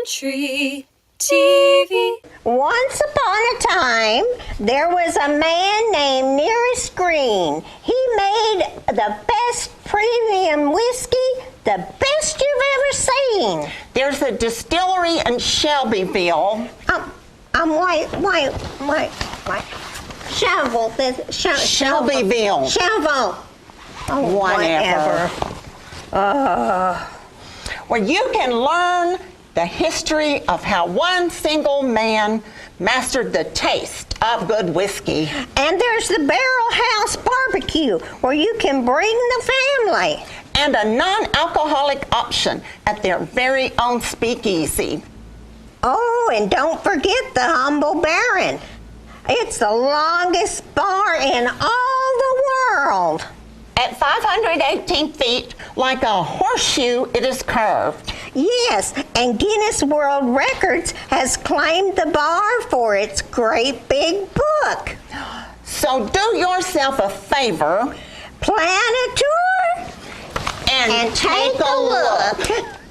country TV. Once upon a time, there was a man named Nearest Green. He made the best premium whiskey, the best you've ever seen. There's a distillery in Shelbyville. Wait. Shelbyville. Shelbyville. Oh, Whatever. Where you can learn the history of how one single man mastered the taste of good whiskey. And there's the Barrel House Barbecue, where you can bring the family. And a non-alcoholic option at their very own speakeasy. Oh, and don't forget the Humble Baron. It's the longest bar in all the world. At 518 feet, like a horseshoe, it is curved. Yes, and Guinness World Records has claimed the bar for its great big book. So do yourself a favor. Plan a tour And take a look.